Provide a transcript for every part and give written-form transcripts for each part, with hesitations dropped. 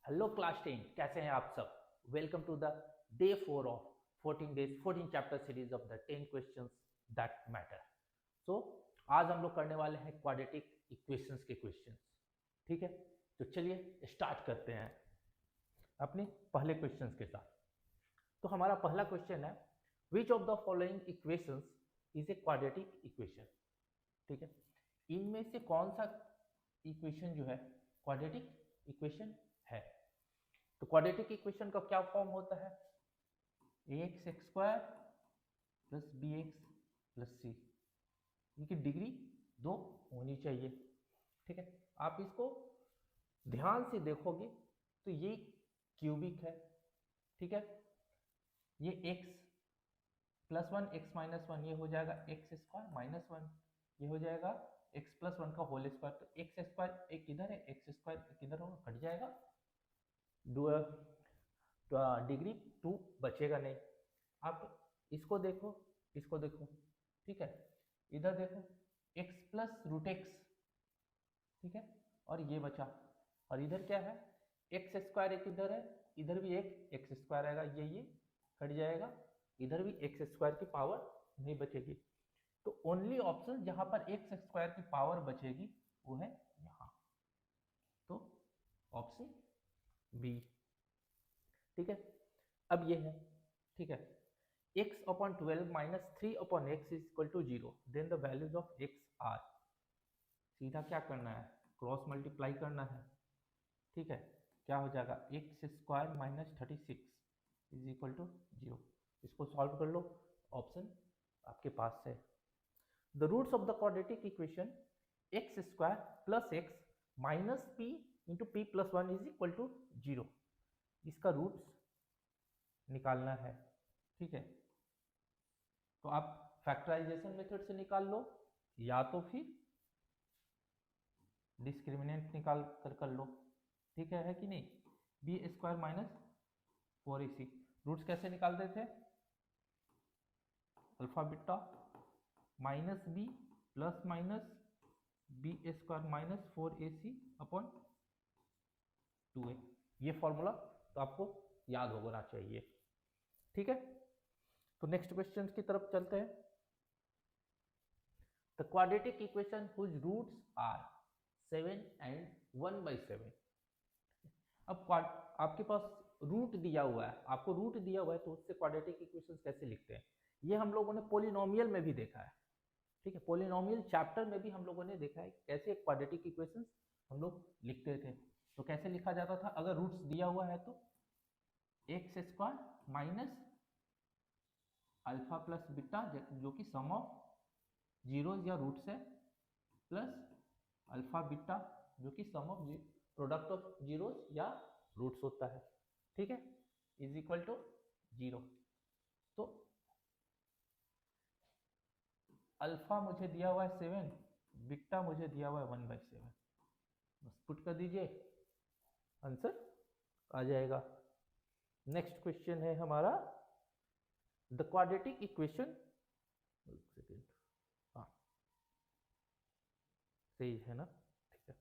Hello class 10, कैसे हैं आप सब। Welcome to the day 4 of 14 days 14 chapter series of the 10 questions that matter. So आज हम लोग करने वाले हैं क्वाड्रेटिक इक्वेशंस के क्वेश्चंस। ठीक है, तो चलिए स्टार्ट करते हैं अपने पहले क्वेश्चंस के साथ। तो हमारा पहला क्वेश्चन है, which of the following equations is a quadratic equation. ठीक है, इनमें से कौन सा इक्वेशन जो है क्वाड्रेटिक इक्वेशन है। तो क्वाड्रेटिक इक्वेशन का क्या फॉर्म होता है, ax square plus B X plus C. इनकी डिग्री 2 होनी चाहिए। ठीक है, आप इसको ध्यान से देखोगे तो ये क्यूबिक है। ठीक है, ये x प्लस 1 x माइनस 1 ये हो जाएगा एक्स स्क्वायर माइनस 1, ये हो जाएगा x प्लस 1 का होल स्क्वायर। तो एक्स स्क्वायर एक इधर है, एक्स स्क्वायर एक इधर होगा, कट जाएगा, डिग्री 2 बचेगा नहीं। आप इसको देखो, इसको देखो। ठीक है, इधर देखो x प्लस रूट एक्स। ठीक है, और ये बचा, और इधर क्या है, एक्स स्क्वायर एक इधर है, इधर भी एक एक्स स्क्वायर आएगा, ये कट जाएगा, इधर भी एक्स स्क्वायर की पावर नहीं बचेगी। तो ओनली ऑप्शन जहां पर एक्स स्क्वायर की पावर बचेगी वो है यहाँ, तो ऑप्शन बी। ठीक है, अब ये है, ठीक है, x upon 12 minus 3 upon X is equal to 0, then the values of x are. सीधा क्या करना है, क्रॉस मल्टीप्लाई करना है। ठीक है, क्या हो जाएगा, X square minus 36 is equal to 0। इसको सॉल्व कर लो, ऑप्शन आपके पास है। The roots of the quadratic equation X square plus X minus P into P plus 1 is equal to 0। इसका रूट्स निकालना है। ठीक है, तो आप फैक्टराइजेशन मेथड से निकाल लो या तो फिर डिस्क्रिमिनेंट निकाल कर लो। ठीक है कि नहीं, B square minus 4ac। Roots कैसे निकालते थे, alpha beta minus B plus minus B square minus 4ac upon 2a। ये फॉर्मूला तो आपको याद होना चाहिए। ठीक है, तो नेक्स्ट क्वेश्चन की तरफ चलते हैं। The quadratic equation whose roots are 7 and 1/7। अब आपके पास रूट दिया हुआ है, आपको रूट दिया हुआ है, तो उससे क्वाड्रेटिक इक्वेशंस कैसे लिखते हैं, ये हम लोगों ने पॉलिनोमियल में भी देखा है। ठीक है, पॉलिनोमियल चैप्टर में भी हम लोगों ने देखा है कैसे क्वाड्रेटिक इक्वेशंस हम लोग लिखते थे। तो कैसे लिखा जाता था, अगर रूट्स दिया हुआ है तो x square minus alpha plus beta जो कि सम ऑफ जीरोज या रूट्स है, प्लस अल्फा बीटा जो कि सम ऑफ प्रोडक्ट ऑफ जीरोज या रूट्स होता है। ठीक है, इज इक्वल टू 0। तो अल्फा मुझे दिया हुआ है 7, बीटा मुझे दिया हुआ है 1/7, बस पुट कर दीजिए, आंसर आ जाएगा। नेक्स्ट क्वेश्चन है हमारा, द क्वाड्रेटिक इक्वेशन, सेकेंड, हाँ सही है ना, ठीक है।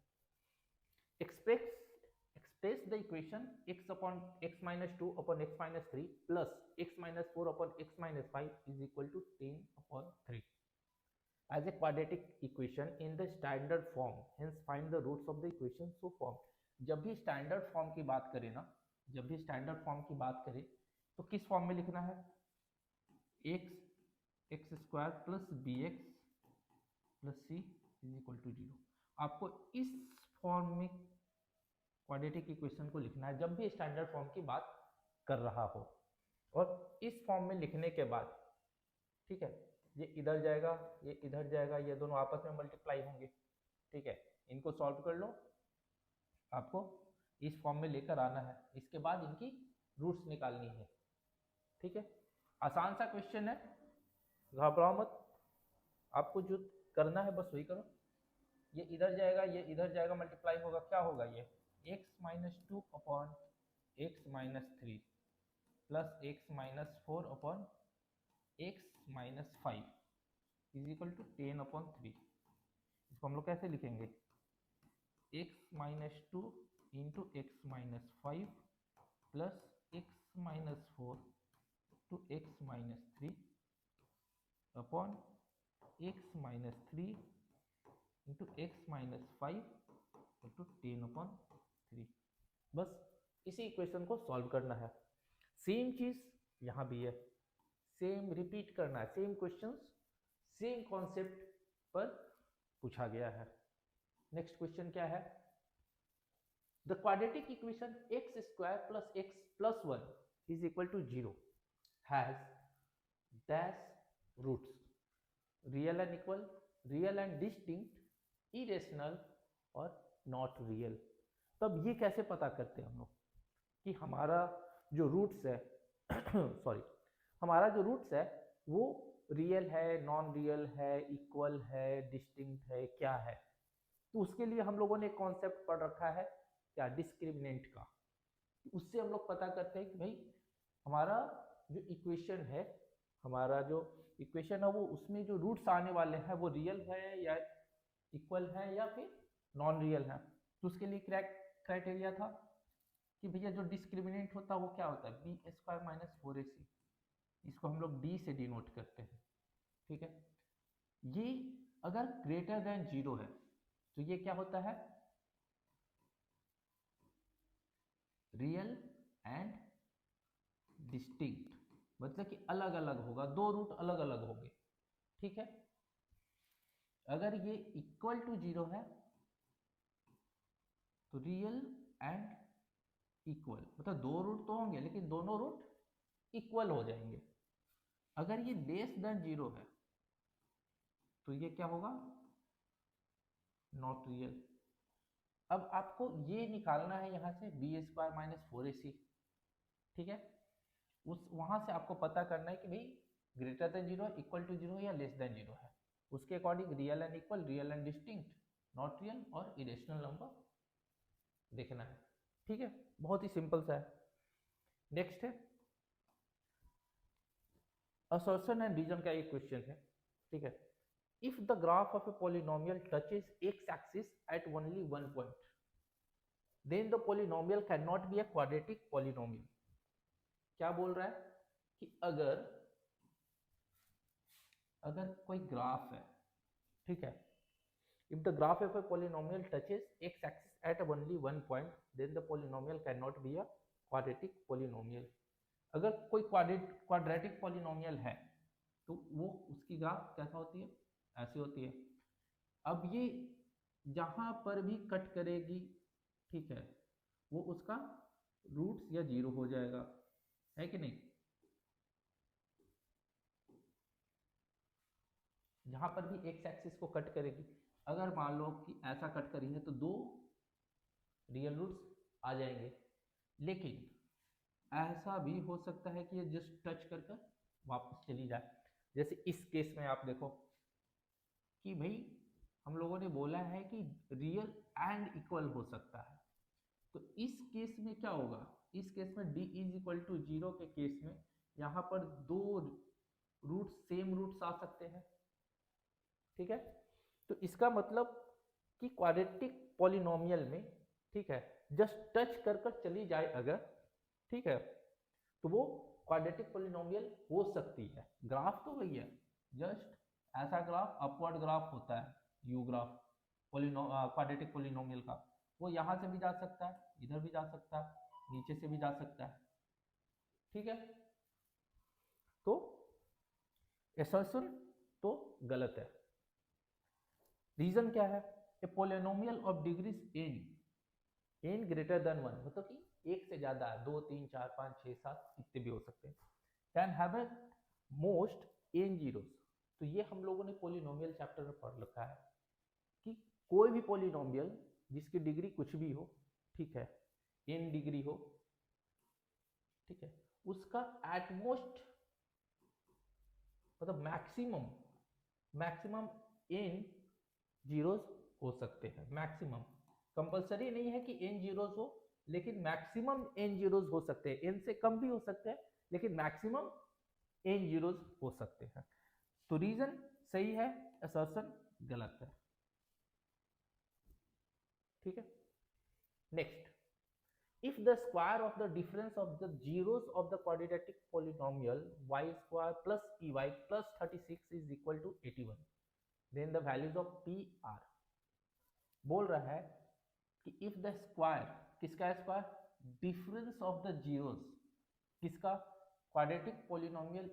Express the equation x upon x minus 2 upon x minus 3 plus x minus 4 upon x minus 5 is equal to 10 upon 3 as a quadratic equation in the standard form, hence find the roots of the equation so formed। जब भी standard form की बात करें ना, जब भी standard form की बात करें तो किस फॉर्म में लिखना है, X square plus B X plus C is equal to 0। आपको इस फॉर्म में क्वाड्रेटिक इक्वेशन को लिखना है जब भी स्टैंडर्ड फॉर्म की बात कर रहा हो। और इस फॉर्म में लिखने के बाद, ठीक है, ये इधर जाएगा, ये इधर जाएगा, ये दोनों आपस में मल्टीप्लाई होंगे। ठीक है, इनको सॉल्व कर लो, आपको इस फॉर्म में लेकर आना है, इसके बाद इनकी रूट्स निकालनी है। ठीक है, आसान सा क्वेश्चन है, घबराओ मत, आपको जो करना है बस वही करो। ये इधर जाएगा, ये इधर जाएगा, मल्टीप्लाई होगा, क्या होगा, ये x minus 2 upon X minus 3 plus X minus 4 upon X minus 5 is equal to 10 upon 3। इसको हम लोग कैसे लिखेंगे, x minus 2 into X minus 5 plus X minus 4 to X minus 3 upon X minus 3 into X minus 5 into 10/3। बस इसी equation को solve करना है। सेम चीज यहाँ भी है, सेम रिपीट करना है, सेम क्वेश्चंस सेम कॉन्सेप्ट पर पूछा गया है। नेक्स्ट क्वेश्चन क्या है? The quadratic equation X square plus x plus 1 is equal to 0 has dash roots, real and equal, real and distinct, irrational और नॉट रियल। तब ये कैसे पता करते हैं हम लोग कि हमारा जो रूट्स है सॉरी, हमारा जो रूट्स है वो रियल है, नॉन रियल है, इक्वल है, डिस्टिंक्ट है, क्या है? तो उसके लिए हम लोगों ने कॉन्सेप्ट पढ़ रखा है क्या, डिस्क्रिमिनेंट का। उससे हम लोग पता करते हैं कि भाई हमारा जो इक्वेशन है, हमारा जो इक्वेशन है वो उसमें जो रूट्स आने वाले हैं वो रियल है या इक्वल है या फिर नॉन रियल है। तो उसके लिए क्राइटेरिया था कि भैया जो डिस्क्रिमिनेंट होता है वो क्या होता है, बी स्क्वायर माइनस 4ac, इसको हम लोग डी से डिनोट करते हैं। ठीक है, ये अगर ग्रेटर देन 0 है तो ये क्या होता है, रियल एंड डिस्टिंक्ट, मतलब कि अलग अलग होगा, दो रूट अलग अलग होंगे। ठीक है, अगर ये इक्वल टू 0 है तो रियल एंड इक्वल, मतलब दो रूट तो होंगे लेकिन दोनों रूट इक्वल हो जाएंगे। अगर ये लेस देन 0 है तो ये क्या होगा, नॉट रियल। अब आपको ये निकालना है यहाँ से बी स्क्वायर माइनस 4ac। ठीक है, उस वहां से आपको पता करना है कि भाई ग्रेटर देन 0, इक्वल टू 0 या लेस देन 0 है। उसके according real and equal, real and distinct, not real और इरेशनल नंबर देखना है। ठीक है, बहुत ही सिंपल सा है। नेक्स्ट है असर्शन एंड रीजन का एक क्वेश्चन है। ठीक है, if the graph of a polynomial touches X axis at only one point then the polynomial can not be a quadratic polynomial. क्या बोल रहा है कि अगर कोई ग्राफ है, ठीक है, if the graph of a polynomial touches x axis at only one point then the polynomial cannot be a quadratic polynomial। अगर कोई क्वाड्रेटिक पॉलिनोमियल है तो वो उसकी ग्राफ कैसा होती है, ऐसी होती है। अब ये जहां पर भी कट करेगी, ठीक है, वो उसका रूट्स या 0 हो जाएगा, है कि नहीं? जहां पर भी एक्स एक्सिस को कट करेगी, अगर मान लो कि ऐसा कट करी है तो दो रियल रूट्स आ जाएंगे। लेकिन ऐसा भी हो सकता है कि ये जस्ट टच कर कर वापस चली जाए। जैसे इस केस में आप देखो कि भाई हम लोगों ने बोला है कि रियल एंड इक्वल हो सकता है, तो इस केस में क्या होगा, इस केस में d इज इक्वल टू 0 के केस में यहाँ पर दो रूट सेम रूट्स आ सकते हैं। ठीक है, तो इसका मतलब कि क्वाड्रेटिक पॉलिनोमियल में, ठीक है, जस्ट टच कर कर चली जाए अगर, ठीक है, तो वो क्वाड्रेटिक पॉलिनोमियल हो सकती है। ग्राफ तो वही है, जस्ट ऐसा ग्राफ अपवर्ड ग्राफ होता है, यू ग्राफ क्वाड्रेटिक पॉलिनोमियल का, वो यहाँ से भी जा सकता है, इधर भी जा सकता है, नीचे से भी जा सकता है। ठीक है, तो असर्शन तो गलत है। रीजन क्या है, a polynomial of degrees n greater than 1, मतलब कि एक से ज्यादा, 2 3 4 5 6 7 इतने भी हो सकते हैं, can have a most n zeros. तो ये हम लोगों ने पॉलिनोमियल चैप्टर में पढ़ रखा है कि कोई भी पॉलिनोमियल जिसकी डिग्री कुछ भी हो, ठीक है, n डिग्री हो, ठीक है, उसका एटमोस्ट मतलब मैक्सिमम n जीरोस हो सकते हैं। मैक्सिमम, कंपलसरी नहीं है कि n जीरोस हो, लेकिन मैक्सिमम n जीरोस हो सकते हैं। n से कम भी हो सकते हैं लेकिन मैक्सिमम n जीरोस हो सकते हैं। तो रीजन सही है, असर्शन गलत है। ठीक है, next if the square of the difference of the zeros of the quadratic polynomial y square plus py plus 36 is equal to 81, then the values of p are, बोल रहा है कि if the square, किसका square, difference of the zeros, किसका, quadratic polynomial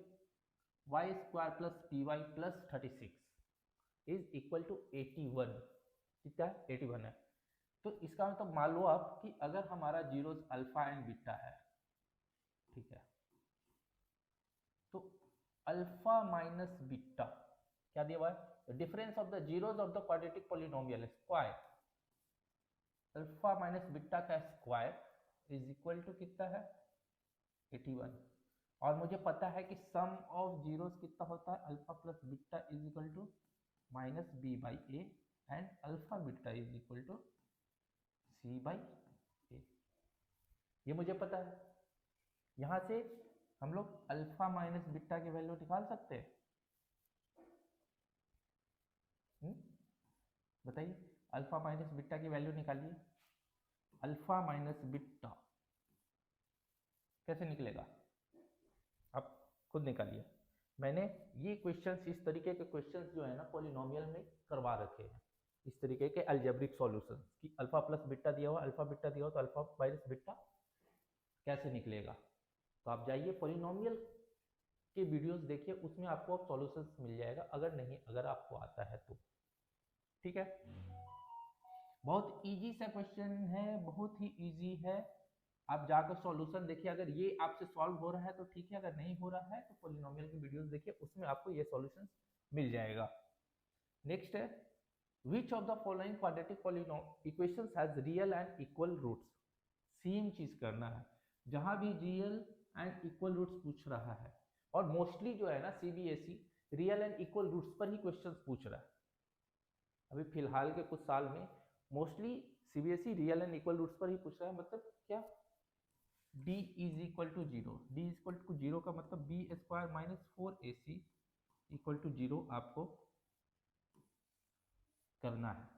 y square plus P Y plus 36 is equal to 81, कितना है, 81 है। तो इसका मतलब मान लो आप कि अगर हमारा जीरोस अल्फा एंड बीटा है, ठीक है, तो अल्फा माइनस बीटा क्या दिया हुआ है, difference of the zeros of the quadratic polynomial square, alpha minus beta का स्क्वायर इज इक्वल टू कितना है, 81। और मुझे पता है कि सम ऑफ जीरोस कितना होता है, alpha plus beta is equal to minus B by A and alpha beta is equal to C by A, ये मुझे पता है। यहां से हम लोग अल्फा माइनस बीटा की वैल्यू निकाल सकते हैं, बताइए, अल्फा माइनस बीटा की वैल्यू निकालिए। अल्फा माइनस बीटा कैसे निकलेगा, आप खुद निकालिए। मैंने ये क्वेश्चंस, इस तरीके के क्वेश्चंस जो है ना पॉलिनोमियल में करवा रखे हैं, इस तरीके के अलजेब्रिक सॉल्यूशंस कि अल्फा प्लस बीटा दिया हुआ, अल्फा बीटा दिया हुआ, तो अल्फा माइनस बीटा कैसे निकलेगा। तो आप जाइए पॉलिनोमियल के वीडियोस देखिए, उसमें आपको सॉल्यूशंस मिल जाएगा, अगर आपको आता है तो, ठीक है। बहुत इजी सा क्वेश्चन है, बहुत ही इजी है, आप जाकर सॉल्यूशन देखिए। अगर ये आपसे सॉल्व हो रहा है तो ठीक है, अगर नहीं हो रहा है तो पॉलिनोमियल की वीडियोस देखिए, उसमें आपको ये सॉल्यूशन मिल जाएगा। नेक्स्ट है, which of the following quadratic polynomial equations has real and equal roots. Same चीज करना है, जहां भी रियल एंड इक्वल रूट्स पूछ रहा है, और मोस्टली जो है ना CBSE real and equal roots पर ही क्वेश्चंस पूछ रहा है। अभी फिलहाल के कुछ साल में mostly CBSE real and equal roots पर ही पूछ रहा है। मतलब क्या, d is equal to 0, d is equal to 0 का मतलब B square minus 4ac equal to 0 आपको करना है,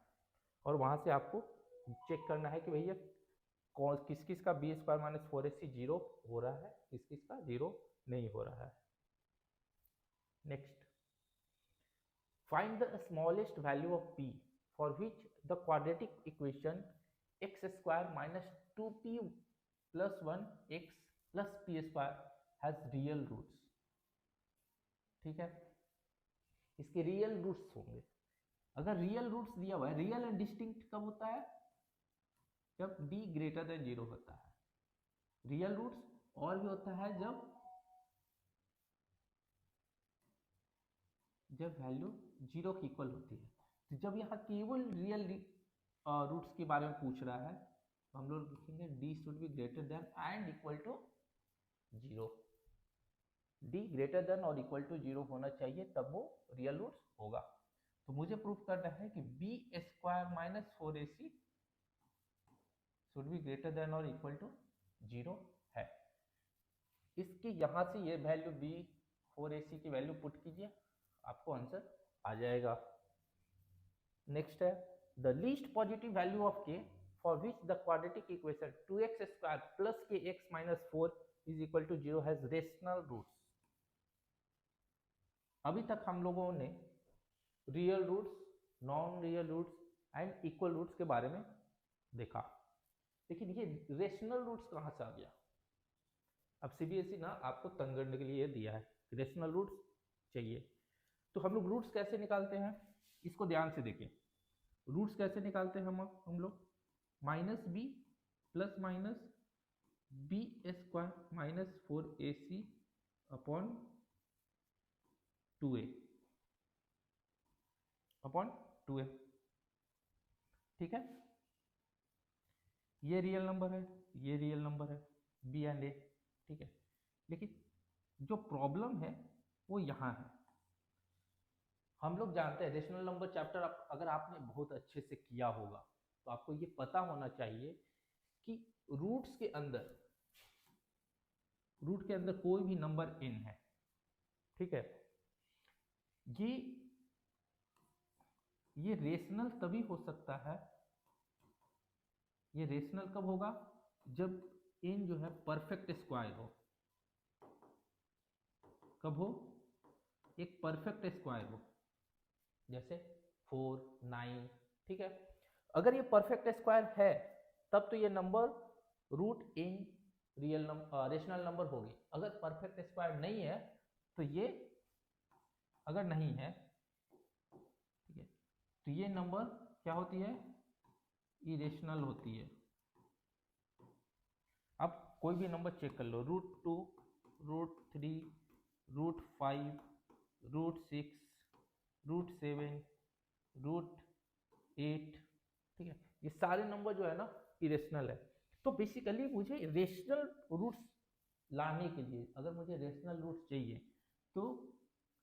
और वहां से आपको चेक करना है कि भैया कौन किस किस का बी स्क्वायर माइनस 4ac 0 हो रहा है, किस किस का 0 नहीं हो रहा है। Next, find the smallest value of p for which the quadratic equation x square minus 2p plus 1x plus P square has real roots, ठीक है। इसके रियल रूट्स होंगे, अगर रियल रूट्स दिया हुआ है, रियल एंड डिस्टिंक्ट कब होता है, जब d ग्रेटर देन 0 होता है। रियल रूट्स और भी होता है जब वैल्यू 0 की इक्वल होती है। तो जब यहाँ केवल रियल रूट्स के बारे में पूछ रहा है तो हम लोग लिखेंगे d should be greater than and equal to 0, d greater than और इक्वल टू 0 होना चाहिए, तब वो रियल रूट्स होगा। तो मुझे प्रूफ करना है कि B square minus 4ac should be greater than और इक्वल टू 0 है। इसकी यहाँ से ये वैल्यू बी 4ac की वैल्यू पुट कीजिए, आपको आंसर आ जाएगा। नेक्स्ट है, the least positive value of k for which the quadratic equation 2x square plus kx minus 4 is equal to 0 has rational roots. अभी तक हम लोगों ने real roots, non real roots and equal roots के बारे में देखा, लेकिन ये रेशनल रूट्स कहाँ से आ गया। अब सीबीएसई ना आपको तंग करने के लिए दिया है, रेशनल रूट्स चाहिए। तो हम लोग रूट्स कैसे निकालते हैं, इसको ध्यान से देखिए। रूट्स कैसे निकालते हैं हम लोग, minus B plus minus B square minus 4ac upon 2a upon 2a, ठीक है। ये रियल नंबर है, ये रियल नंबर है, बी एंड ए, ठीक है। लेकिन जो प्रॉब्लम है वो यहाँ है। हम लोग जानते हैं रेशनल नंबर चैप्टर अगर आपने बहुत अच्छे से किया होगा तो आपको ये पता होना चाहिए कि रूट के अंदर कोई भी नंबर n है, ठीक है। ये रेशनल तभी हो सकता है, ये रेशनल कब होगा, जब n जो है परफेक्ट स्क्वायर हो, कब हो, एक परफेक्ट स्क्वायर हो, जैसे 4, 9, ठीक है। अगर ये परफेक्ट स्क्वायर है तब तो ये number root in real number rational number होगी। अगर परफेक्ट स्क्वायर नहीं है तो ये, अगर नहीं है, ठीक है, तो ये नंबर क्या होती है, इरेशनल होती है। आप कोई भी नंबर चेक कर लो, √2, √3, √5, √6, √7, √8, ठीक है, ये सारे नंबर जो है ना इरेशनल है। तो बेसिकली मुझे रेशनल रूट्स लाने के लिए, अगर मुझे रेशनल रूट्स चाहिए तो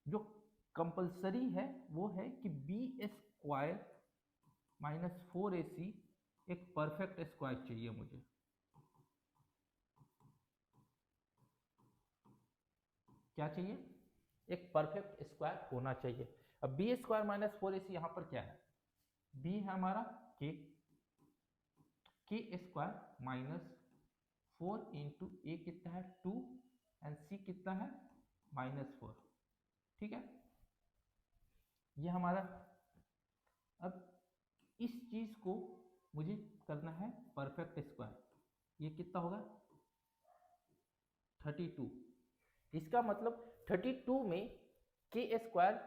जो कंपलसरी है वो है कि b² माइनस 4ac एक परफेक्ट स्क्वायर चाहिए मुझे। क्या चाहिए, एक परफेक्ट स्क्वायर होना चाहिए। अब b² माइनस 4ac यहाँ पर क्या है, b है हमारा k² माइनस 4 इंटू ए कितना है 2 एंड c कितना है -4, ठीक है, ये हमारा। अब इस चीज को मुझे करना है परफेक्ट स्क्वायर, ये कितना होगा 32। इसका मतलब 32 में k²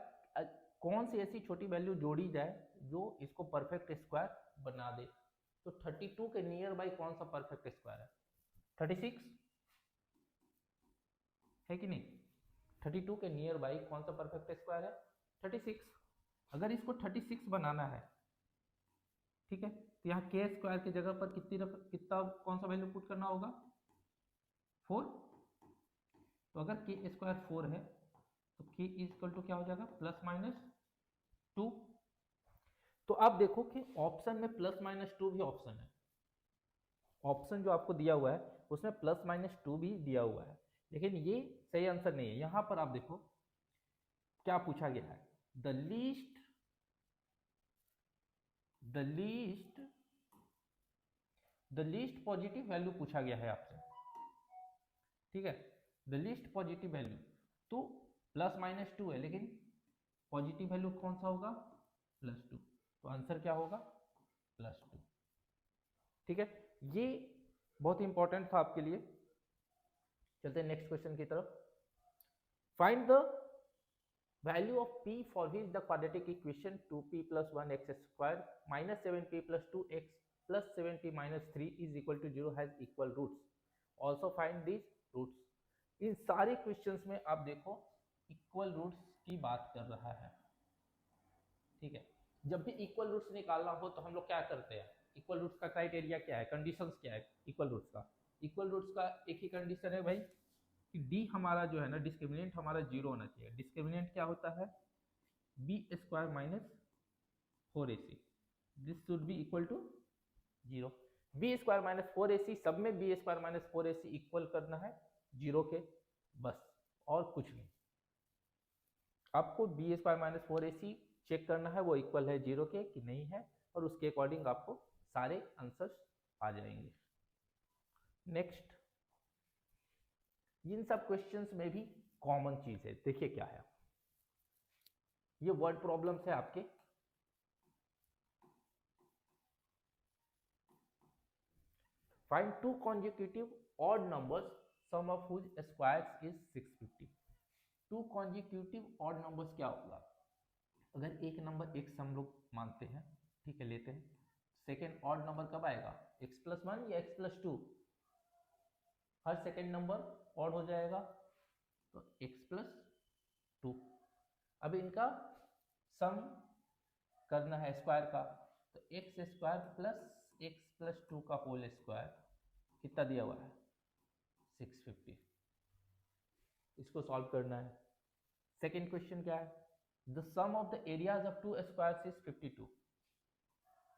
कौन सी ऐसी छोटी वैल्यू जोड़ी जाए जो इसको परफेक्ट स्क्वायर बना दे। तो 32 के नियर बाई कौन सा परफेक्ट स्क्वायर है, 36 है कि नहीं, 32 के नियर बाई कौन सा परफेक्ट स्क्वायर है, 36। अगर इसको 36 बनाना है, ठीक है, तो यहाँ k² की जगह पर कितना कौन सा वैल्यू पुट करना होगा, 4। तो अगर k² 4 है तो k इक्वल टू क्या हो जाएगा, +-2। तो आप देखो कि ऑप्शन में +-2 भी ऑप्शन है, ऑप्शन जो आपको दिया हुआ है उसमें +-2 भी दिया हुआ है, लेकिन ये सही आंसर नहीं है। यहां पर आप देखो क्या पूछा गया है, द लीस्ट पॉजिटिव वैल्यू पूछा गया है आपसे, ठीक है, द लीस्ट पॉजिटिव वैल्यू। तो +-2 है लेकिन पॉजिटिव वैल्यू कौन सा होगा, +2, तो आंसर क्या होगा, +2, ठीक है। ये बहुत इंपॉर्टेंट था आपके लिए। चलते हैं नेक्स्ट क्वेश्चन की तरफ। Find the value of p for which the quadratic equation 2p + 1x² - 7p + 2x + 7p - 3 is equal to 0 has equal roots. Also find these roots. इन सारे क्वेश्चंस में आप देखो इक्वल रूट्स की बात कर रहा है, ठीक है। जब भी इक्वल रूट्स निकालना हो तो हम लोग क्या करते हैं, इक्वल रूट्स का क्राइटेरिया क्या है, कंडीशंस क्या है इक्वल रूट्स का। इक्वल रूट्स का एक ही कंडीशन है भाई कि डी हमारा जो है ना डिस्क्रिमिनेंट हमारा 0 होना चाहिए। डिस्क्रिमिनेंट क्या होता है, b² minus 4ac, this should be equal to 0। b² minus 4ac, सब में b² माइनस 4ac इक्वल करना है 0 के, बस और कुछ नहीं। आपको b² माइनस 4ac चेक करना है वो इक्वल है 0 के कि नहीं है, और उसके अकॉर्डिंग आपको सारे आंसर्स आ जाएंगे। नेक्स्ट, इन सब क्वेश्चंस में भी कॉमन चीज है, देखिए क्या है, ये वर्ड प्रॉब्लम्स है आपके। Find 2 consecutive odd numbers sum of whose squares is 650। 2 consecutive odd numbers क्या होगा, अगर एक नंबर x हम लोग मानते हैं, ठीक है, लेते हैं, सेकेंड ऑड नंबर कब आएगा, x+1 या x+2, हर सेकेंड नंबर ऑड हो जाएगा, तो x+2। अब इनका सम करना है स्क्वायर का, तो x² प्लस x+2 का होल स्क्वायर कितना दिया हुआ है 650, इसको सॉल्व करना है। सेकेंड क्वेश्चन क्या है, the sum of the areas of 2 squares is 52।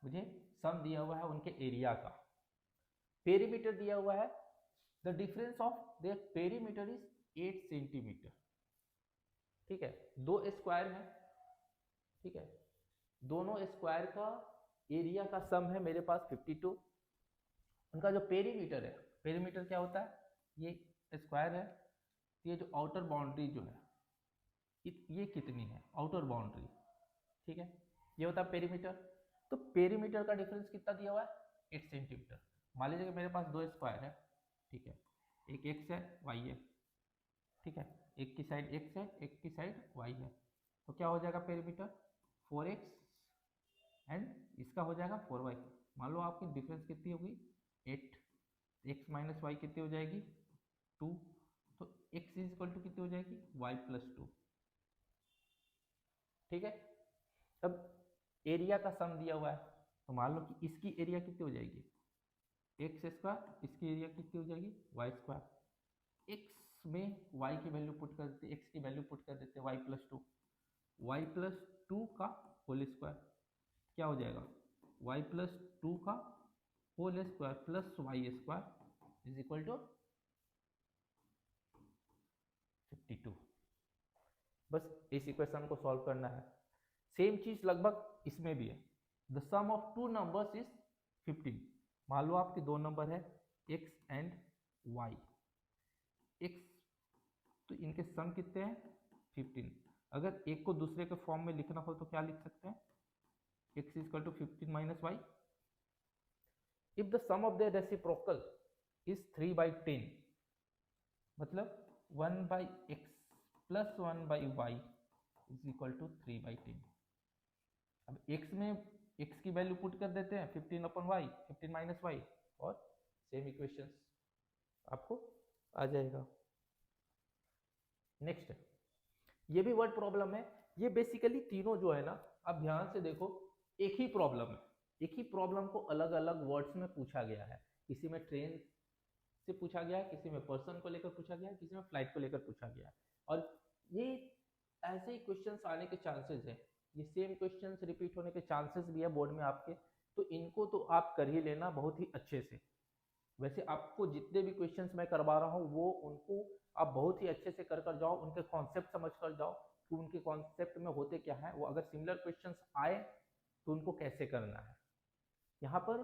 मुझे सम दिया हुआ है उनके एरिया का, पेरीमीटर दिया हुआ है, the difference of their perimeter is 8 centimetre, ठीक है, 2 स्क्वायर है, ठीक है, दोनों स्क्वायर का एरिया का सम है मेरे पास 52, उनका जो पेरीमीटर है, पेरीमीटर क्या होता है, ये स्क्वायर है, ये जो आउटर बाउंड्री जो है ये कितनी है, आउटर बाउंड्री, ठीक है, ये होता है पेरीमीटर। तो पेरीमीटर का डिफरेंस कितना दिया हुआ है, 8 सेंटीमीटर। मान लीजिए कि मेरे पास दो स्क्वायर है, ठीक है, एक एक्स है वाई है, ठीक है, एक की साइड एक्स है एक की साइड वाई है, तो क्या हो जाएगा पेरीमीटर 4x एंड इसका हो जाएगा 4y। मान लो आपकी डिफरेंस कितनी होगी 8, x माइनस वाई कितनी हो जाएगी 2, तो x इज इक्वल टू कितनी हो जाएगी y प्लस 2, ठीक है। अब एरिया का सम दिया हुआ है, तो मान लो कि इसकी एरिया कितनी हो जाएगी एक्स स्क्वायर, इसकी एरिया कितनी हो जाएगी वाई स्क्वायर। एक्स में वाई की वैल्यू पुट कर देते, एक्स की वैल्यू पुट कर देते वाई प्लस 2, वाई प्लस 2 का होल स्क्वायर क्या हो जाएगा y प्लस 2 का whole square plus Y square is equal to 52। बस इस इक्वेशन को सॉल्व करना है। सेम चीज लगभग इसमें भी है, the sum of two numbers is 15। मान लो आपके दो नंबर है x एंड y, x तो इनके सम कितने हैं 15। अगर एक को दूसरे के फॉर्म में लिखना हो तो क्या लिख सकते हैं, x is equal to 15 minus y. If the sum of their reciprocal is 3 by 10, मतलब 1 by x plus 1 by y is equal to 3 by 10। अब x में x की वैल्यू पुट कर देते हैं 15 अपन y, 15 माइनस y, और सेम इक्वेशंस आपको आ जाएगा। नेक्स्ट, ये भी वर्ड प्रॉब्लम है। ये बेसिकली तीनों जो है ना, आप ध्यान से देखो, एक ही प्रॉब्लम है, एक ही प्रॉब्लम को अलग अलग वर्ड्स में पूछा गया है। किसी में ट्रेन से पूछा गया है, किसी में पर्सन को लेकर पूछा गया है, किसी में फ्लाइट को लेकर पूछा गया है। और ये ऐसे ही क्वेश्चंस आने के चांसेस है, ये सेम क्वेश्चंस रिपीट होने के चांसेस भी है बोर्ड में आपके, तो इनको तो आप कर ही लेना बहुत ही अच्छे से। वैसे आपको जितने भी क्वेश्चंस मैं करवा रहा हूँ वो उनको आप बहुत ही अच्छे से कर कर जाओ, उनके कॉन्सेप्ट समझ कर जाओ कि उनके कॉन्सेप्ट में होते क्या है, वो अगर सिमिलर क्वेश्चंस आए तो उनको कैसे करना है। यहाँ पर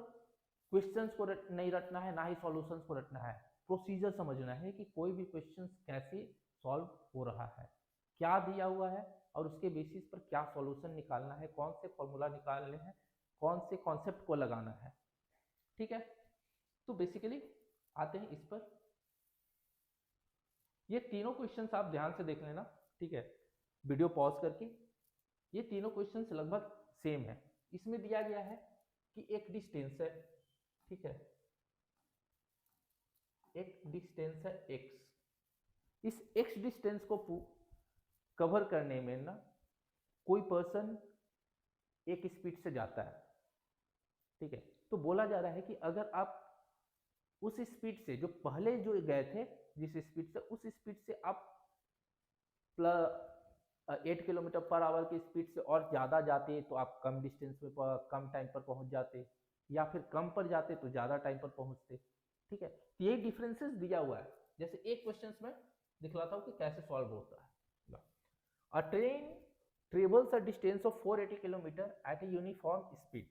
क्वेश्चंस को नहीं रटना है, ना ही सॉल्यूशंस को रटना है, प्रोसीजर समझना है कि कोई भी क्वेश्चंस कैसे सॉल्व हो रहा है, क्या दिया हुआ है और उसके बेसिस पर क्या सॉल्यूशन निकालना है, कौन से फॉर्मूला निकालने हैं, कौन से कॉन्सेप्ट को लगाना है, ठीक है। तो बेसिकली आते हैं इस पर, ये तीनों क्वेश्चंस आप ध्यान से देख लेना, ठीक है, वीडियो पॉज करके। ये तीनों क्वेश्चंस लगभग सेम है। इसमें दिया गया है कि एक डिस्टेंस है, ठीक है, एक डिस्टेंस है x, इस x डिस्टेंस को कवर करने में ना कोई पर्सन एक स्पीड से जाता है, ठीक है। तो बोला जा रहा है कि अगर आप उस स्पीड से जो पहले जो गए थे, जिस स्पीड से, उस स्पीड से आप 8 किलोमीटर पर आवर की स्पीड से और ज़्यादा जाते तो आप कम डिस्टेंस में कम टाइम पर पहुंच जाते, या फिर कम पर जाते तो ज़्यादा टाइम पर पहुंचते, ठीक है। तो ये डिफरेंसेस दिया हुआ है। जैसे एक क्वेश्चन में दिखलाता हूँ कि कैसे सॉल्व होता है। A train travels a distance of 480 kilometre at a uniform speed,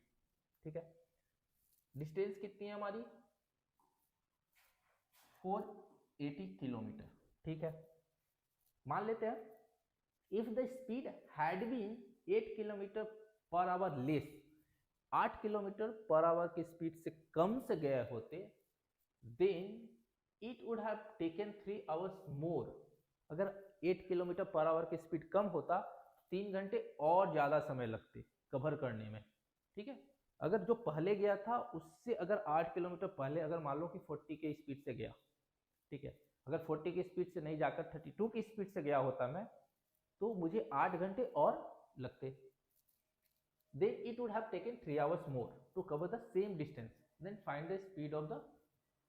ठीक है। डिस्टेंस कितनी है हमारी 480 किलोमीटर, ठीक है। मान लेते हैं if the speed had been 8 kilometre per hour less, 8 kilometre per our की स्पीड से कम से गए होते, then it would have taken 3 hours more। अगर 8 किलोमीटर पर आवर की स्पीड कम होता 3 घंटे और ज्यादा समय लगते कवर करने में, ठीक है। अगर जो पहले गया था उससे अगर 8 किलोमीटर पहले, अगर मान लो कि 40 की स्पीड से गया, ठीक है, अगर 40 की स्पीड से नहीं जाकर 32 की स्पीड से गया होता मैं, तो मुझे 8 घंटे और लगते। Then it would have taken 3 hours more to cover the same distance। Then find the speed of the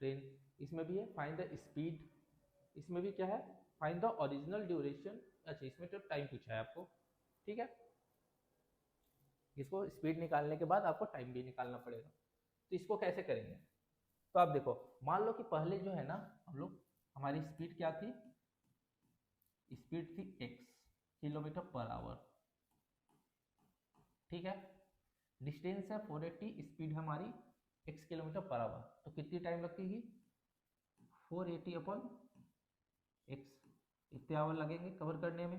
train। इसमें भी है find the speed, इसमें भी क्या है find the original duration। अच्छा, इसमें तो टाइम पूछा है आपको, ठीक है। इसको स्पीड निकालने के बाद आपको टाइम भी निकालना पड़ेगा। तो इसको कैसे करेंगे, तो आप देखो, मान लो कि पहले जो है ना हम लोग, हमारी स्पीड क्या थी, स्पीड थी x किलोमीटर पर आवर, ठीक है। डिस्टेंस है 480, स्पीड हमारी x किलोमीटर पर आवर, तो कितनी टाइम लगेगी 480 अपॉन x, इतने आवर लगेंगे कवर करने में।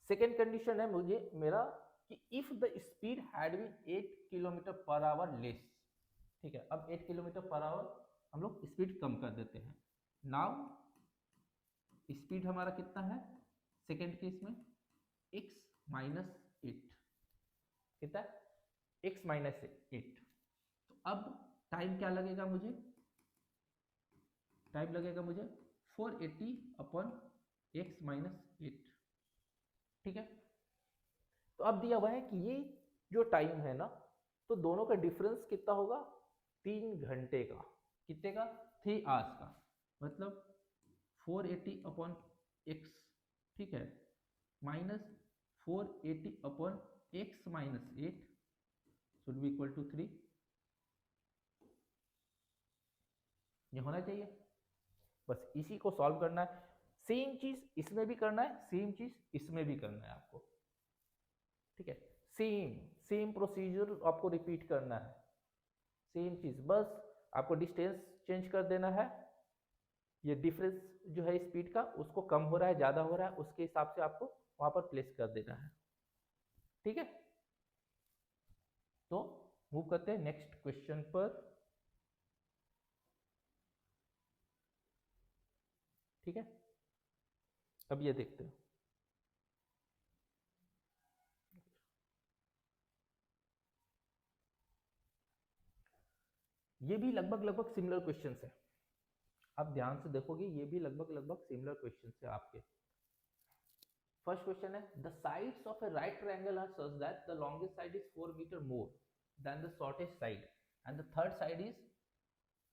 सेकेंड कंडीशन है मुझे मेरा कि if the speed had been 8 kilometre per hour less, ठीक है, अब 8 किलोमीटर पर आवर हम लोग स्पीड कम कर देते हैं। नाउ स्पीड हमारा कितना है सेकेंड केस में x माइनस 8, कितना x माइनस 8, तो अब टाइम क्या लगेगा मुझे, टाइम लगेगा मुझे 480 अपॉन x माइनस 8, ठीक है। तो अब दिया हुआ है कि ये जो टाइम है ना, तो दोनों का डिफरेंस कितना होगा 3 घंटे का, कितने का 3 आवर्स का, मतलब 480 अपॉन x, ठीक है, minus 480 upon x minus 8 should be equal to 3, ये होना चाहिए। बस इसी को सॉल्व करना है, सेम चीज इसमें भी करना है, सेम चीज इसमें भी करना है आपको, ठीक है, सेम प्रोसीजर आपको रिपीट करना है, सेम चीज, बस आपको डिस्टेंस चेंज कर देना है, ये डिफरेंस जो है स्पीड का उसको कम हो रहा है ज्यादा हो रहा है उसके हिसाब से आपको वहां पर प्लेस कर देना है, ठीक है। तो मूव करते हैं नेक्स्ट क्वेश्चन पर, ठीक है। अब ये देखते हैं, ये भी लगभग सिमिलर क्वेश्चंस है, आप ध्यान से देखोगे ये भी लगभग सिमिलर क्वेश्चंस है आपके। फर्स्ट क्वेश्चन है the sides of a right triangle are such that the longest side is 4 metre more than the shortest side and the third side is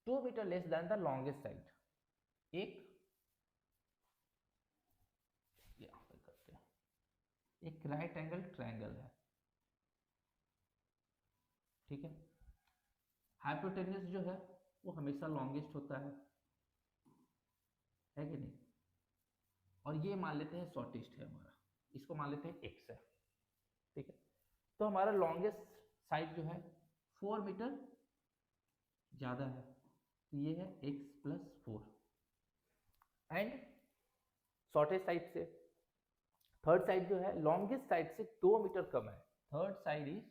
2 metre less than the longest side. एक एक right angle triangle है, ठीक है, hypotenuse जो है वो हमेशा longest होता है कि नहीं, और ये मान लेते हैं शॉर्टेस्ट है हमारा, इसको मान लेते हैं x है, ठीक है। तो हमारा लॉन्गेस्ट साइड जो है 4 मीटर ज्यादा है, तो ये है x plus 4, and shortest side से थर्ड साइड जो है लॉन्गेस्ट साइड से 2 मीटर कम है, third side is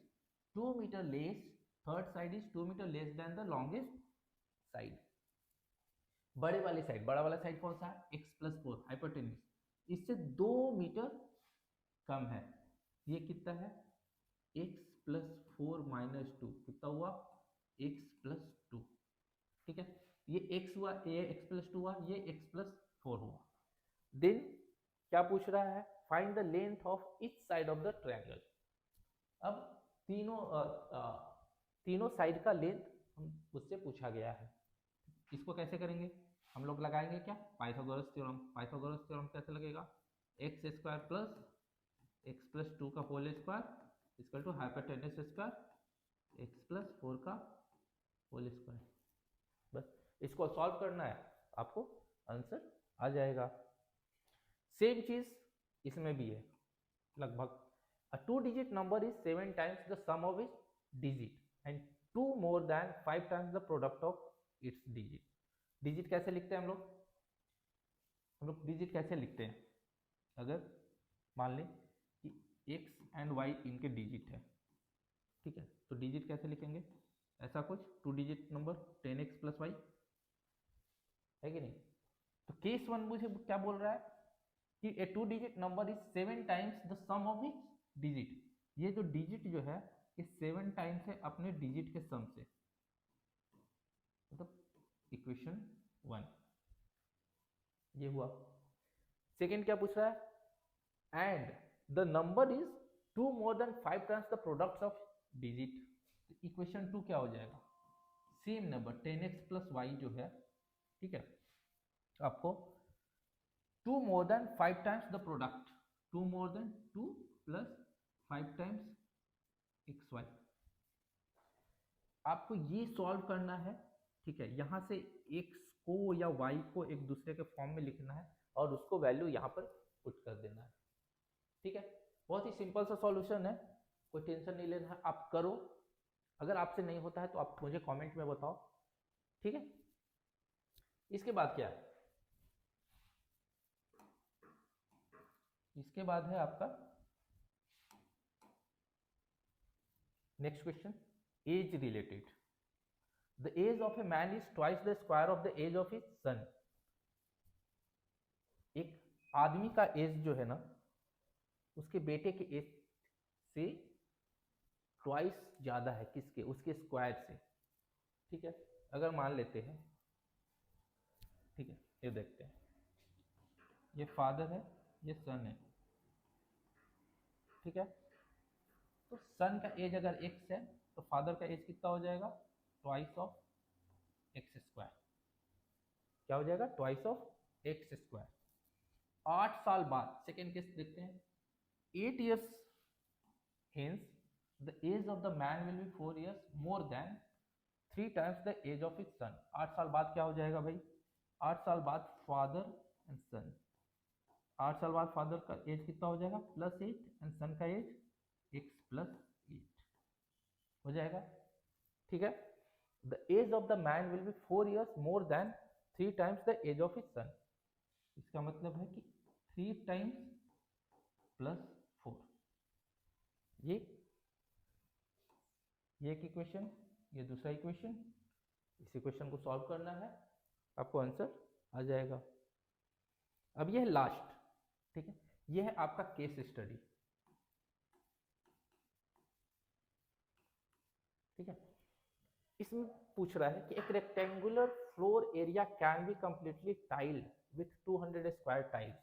2 metre less, third side is 2 metre less than the longest side. बड़े वाले साइड, बड़ा वाला साइड कौन सा है x प्लस 4 हाइपोटेन्यूज, इससे 2 मीटर कम है, ये कितना है x प्लस 4 माइनस 2, कितना हुआ x प्लस 2, ठीक है, ये x हुआ, ये x प्लस 2 हुआ, ये x प्लस 4 हुआ। देन क्या पूछ रहा है find the length of each side of the triangle. अब तीनों साइड का लेंथ उससे पूछा गया है, इसको कैसे करेंगे हम लोग, लगाएंगे क्या पाइथागोरस थ्योरम। पाइथागोरस थ्योरम कैसे लगेगा, x square plus x plus 2 का whole square equal to hypotenuse square x plus 4 का होल स्क्वायर। बस इसको सॉल्व करना है, आपको आंसर आ जाएगा। सेम चीज इसमें भी है लगभग, a 2-digit number is 7 times the sum of its digit and 2 more than 5 times the product of its digit। Digit कैसे लिखते हैं हम लोग डिजिट कैसे लिखते हैं, अगर मान लें कि x एंड y इनके डिजिट है, ठीक है, तो डिजिट कैसे लिखेंगे, ऐसा कुछ 2 digit number 10x plus y है कि नहीं। तो केस 1 मुझे क्या बोल रहा है कि a 2 digit number is 7 times the sum of its digit, ये जो डिजिट जो है ये 7 टाइम्स है अपने डिजिट के सम से, मतलब इक्वेशन 1 ये हुआ। सेकेंड क्या पूछ रहा है and the number is 2 more than 5 times the products of digit, equation 2 क्या हो जाएगा same number 10x plus y जो है, ठीक है, आपको 2 more than 5 times the product, 2 more than 2 plus 5 times xy, आपको ये सॉल्व करना है, ठीक है, यहां से x को या y को एक दूसरे के फॉर्म में लिखना है और उसको वैल्यू यहाँ पर पुट कर देना है, ठीक है, बहुत ही सिंपल सा सॉल्यूशन है, कोई टेंशन नहीं लेना है, आप करो, अगर आपसे नहीं होता है तो आप मुझे कमेंट में बताओ, ठीक है। इसके बाद क्या है, इसके बाद है आपका next question, age related. The age of a man is twice the square of the age of his son. एक आदमी का एज जो है ना, उसके बेटे के एज से ट्वाइस ज्यादा है, किसके, उसके स्क्वायर से, ठीक है। अगर मान लेते हैं, ठीक है, ये देखते हैं, ये फादर है, ये सन है, ठीक है। तो सन का एज अगर x है तो फादर का एज कितना हो जाएगा, ट्वाइस ऑफ एक्स स्क्वायर। क्या हो जाएगा, ट्वाइस ऑफ एक्स स्क्वायर। 8 साल बाद सेकेंड केस देखते हैं, 8 years hence the age of the man will be 4 years more than 3 times the age of his son। 8 साल बाद क्या हो जाएगा भाई, 8 साल बाद फादर एंड सन, 8 साल बाद फादर का एज कितना हो जाएगा, +8, एंड सन का एज x +8 हो जाएगा, ठीक है। The age of the man will be 4 years more than 3 times the age of his son. इसका मतलब है कि 3 times +4, ये एक इक्वेशन, ये दूसरा इक्वेशन। इस इक्वेशन को सॉल्व करना है, आपको आंसर आ जाएगा। अब ये है लास्ट, ठीक है, ये है आपका केस स्टडी, ठीक है। इसमें पूछ रहा है कि एक rectangular floor area can be completely tiled with 200 square tiles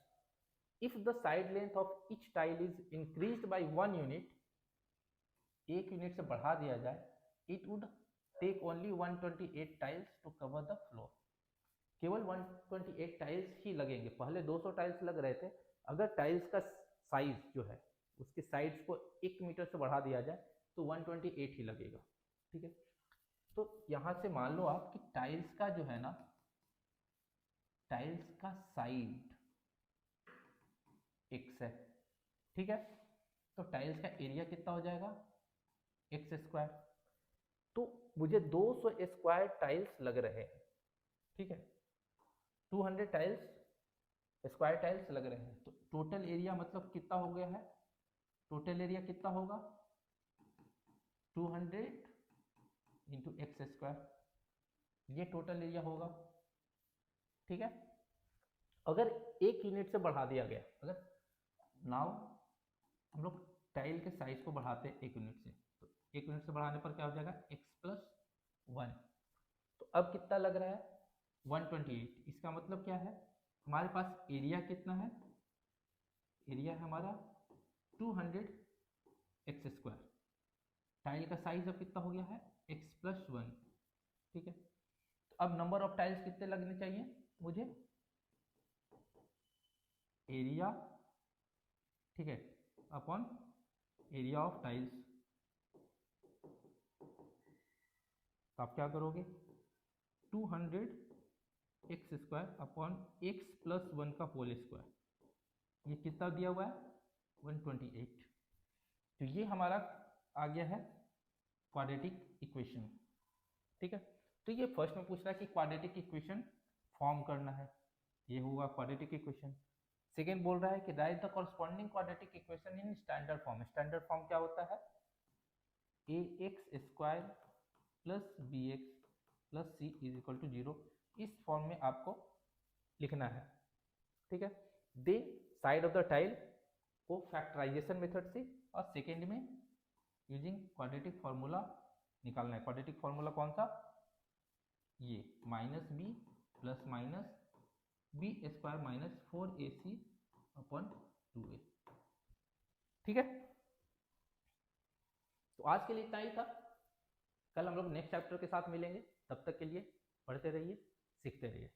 if the side length of each tile is increased by 1 unit. 1 unit से बढ़ा दिया जाए, it would take only 128 tiles to cover the floor. केवल 128 tiles ही लगेंगे, पहले 200 tiles लग रहे थे। अगर टाइल्स का साइज जो है उसके साइड्स को 1 मीटर से बढ़ा दिया जाए तो 128 ही लगेगा, ठीक है। तो यहां से मान लो आप कि टाइल्स का जो है ना, टाइल्स का साइड x है, ठीक है। तो टाइल्स का एरिया कितना हो जाएगा, x स्क्वायर। तो मुझे 200 स्क्वायर टाइल्स लग रहे हैं, ठीक है, 200 टाइल्स स्क्वायर टाइल्स लग रहे हैं। तो टोटल एरिया मतलब कितना हो गया है, टोटल एरिया कितना होगा, 200 इंटू एक्स स्क्वायर, ये टोटल एरिया होगा, ठीक है। अगर 1 यूनिट से बढ़ा दिया गया, अगर नाउ हम लोग टाइल के साइज को बढ़ाते हैं 1 यूनिट से, तो 1 यूनिट से बढ़ाने पर क्या हो जाएगा, x + 1। तो अब कितना लग रहा है, 128। इसका मतलब क्या है, हमारे पास एरिया कितना है, एरिया है हमारा 200 एक्स स्क्वायर। टाइल का साइज अब कितना हो गया है, x + 1, ठीक है। तो अब नंबर ऑफ टाइल्स कितने लगने चाहिए मुझे, एरिया, ठीक है, अपॉन एरिया ऑफ टाइल्स। तो आप क्या करोगे, 200 एक्स स्क्वायर अपॉन x + 1 का होल स्क्वायर, ये कितना दिया हुआ है, 128। तो ये हमारा आ गया है क्वाड्रेटिक इक्वेशन, ठीक है। तो ये फर्स्ट में पूछ रहा है कि क्वाड्रेटिक इक्वेशन फॉर्म करना है, ये होगा क्वाड्रेटिक इक्वेशन। सेकेंड बोल रहा है कि right the corresponding quadratic equation in standard form. Standard form क्या होता है, ax² + bx + c = 0। इस फॉर्म में आपको लिखना है, ठीक है। दे साइड ऑफ द टाइल को फैक्टराइजेशन मेथड से, और सेकेंड में यूजिंग क्वाड्रेटिक फॉर्मूला निकालना है। क्वाड्रेटिक फॉर्मूला कौन सा, ये -b ± b² - 4ac/2a, ठीक है। तो आज के लिए इतना ही था, कल हम लोग नेक्स्ट चैप्टर के साथ मिलेंगे। तब तक के लिए पढ़ते रहिए, सीखते रहिए।